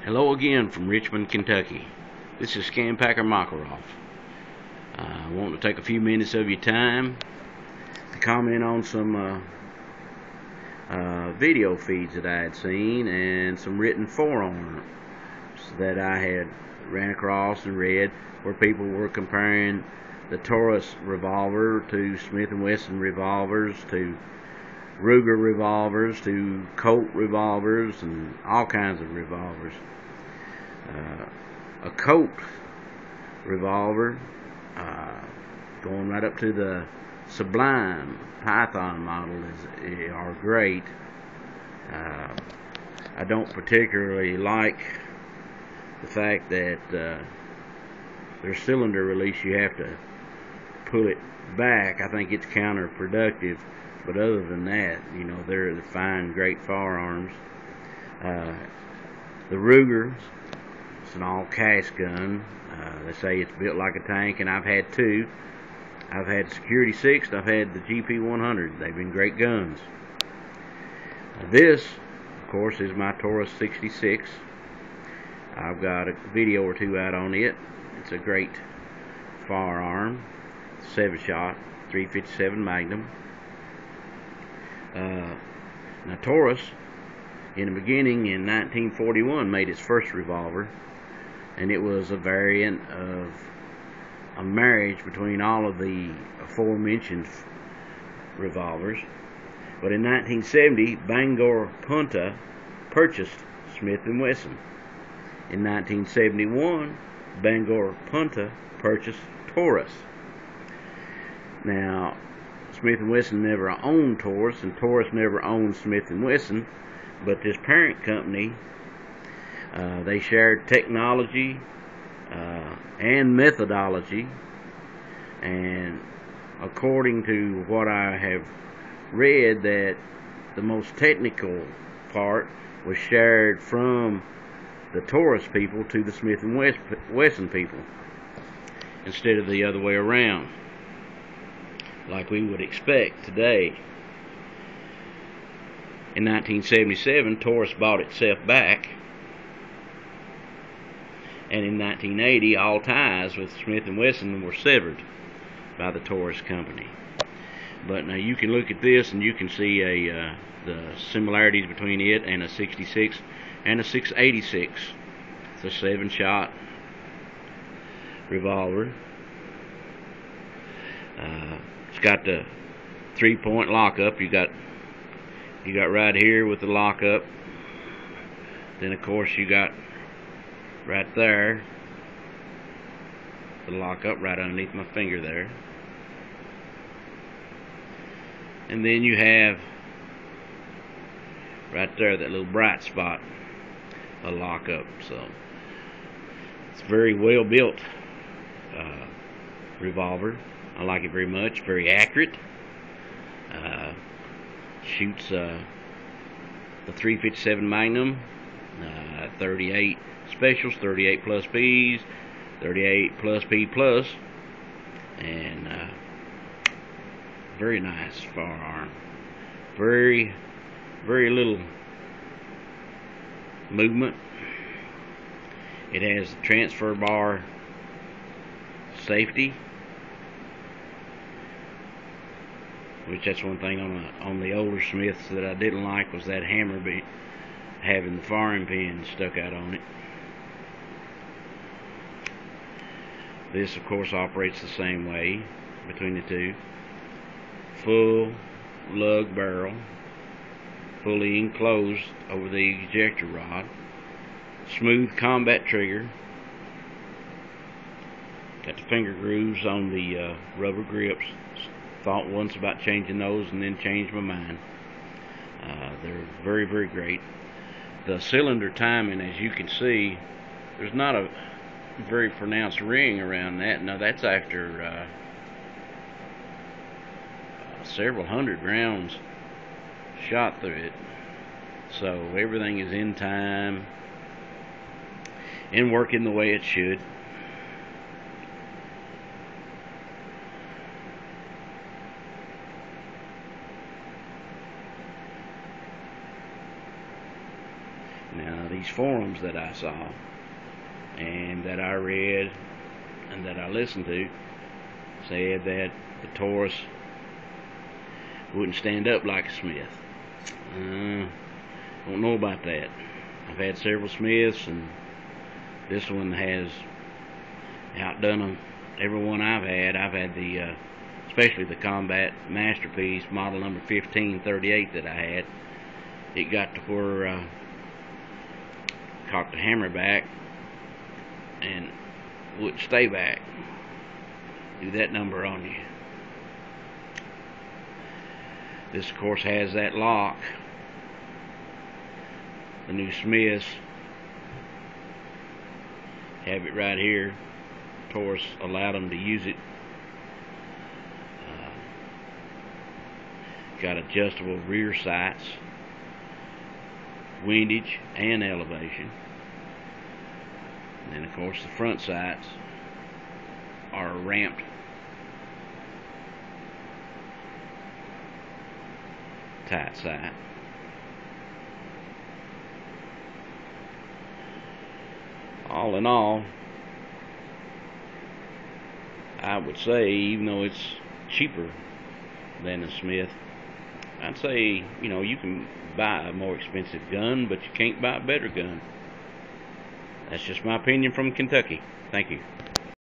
Hello again from Richmond, Kentucky. This is Scanpacker Makarov. I want to take a few minutes of your time to comment on some video feeds that I had seen and some written forums that I had ran across and read where people were comparing the Taurus revolver to Smith & Wesson revolvers, to Ruger revolvers, to Colt revolvers, and all kinds of revolvers. A Colt revolver, going right up to the Sublime Python model, are great. I don't particularly like the fact that their cylinder release, you have to pull it back. I think it's counterproductive. But other than that, you know, they're the fine, great firearms. The Ruger, it's an all-cast gun. They say it's built like a tank, and I've had two. I've had Security 6, I've had the GP100. They've been great guns. This, of course, is my Taurus 66. I've got a video or two out on it. It's a great firearm. 7-shot, 357 Magnum. Now Taurus, in the beginning in 1941, made its first revolver, and it was a variant of a marriage between all of the aforementioned revolvers. But in 1970, Bangor Punta purchased Smith & Wesson. In 1971, Bangor Punta purchased Taurus. Now, Smith & Wesson never owned Taurus, and Taurus never owned Smith & Wesson, but this parent company, they shared technology and methodology, and according to what I have read, that the most technical part was shared from the Taurus people to the Smith & Wesson people, instead of the other way around, like we would expect today. In 1977, Taurus bought itself back, and in 1980, all ties with Smith & Wesson were severed by the Taurus company. But now you can look at this and you can see the similarities between it and a 66 and a 686. It's a 7-shot revolver. It's got the 3-point lockup. You got right here with the lockup. Then of course you got right there the lockup right underneath my finger there. And then you have right there that little bright spot, a lockup. So it's a very well built revolver. I like it very much. Very accurate. Shoots the 357 Magnum, 38 specials, 38 plus P's, 38 plus P plus, and very nice firearm. Very little movement. It has the transfer bar safety, which that's one thing on the older Smiths that I didn't like, was that hammer having the firing pin stuck out on it. This, of course, operates the same way between the two. Full lug barrel, fully enclosed over the ejector rod. Smooth combat trigger. Got the finger grooves on the rubber grips. Thought once about changing those and then changed my mind. They're very great. The cylinder timing, as you can see, there's not a very pronounced ring around that. Now that's after several hundred rounds shot through it. So everything is in time and working the way it should. Now, these forums that I saw and that I read and that I listened to said that the Taurus wouldn't stand up like a Smith. Don't know about that. I've had several Smiths, and this one has outdone them. Every one I've had. I've had the, especially the Combat Masterpiece model number 1538 that I had. It got to where cocked the hammer back and wouldn't stay back. Do that number on you. This, of course, has that lock. The new Smiths have it right here. Taurus allowed them to use it. Got adjustable rear sights, windage and elevation. And then, of course, the front sights are ramped tight sight. All in all, I would say, even though it's cheaper than a Smith, I'd say, you can buy a more expensive gun, but you can't buy a better gun. That's just my opinion from Kentucky. Thank you.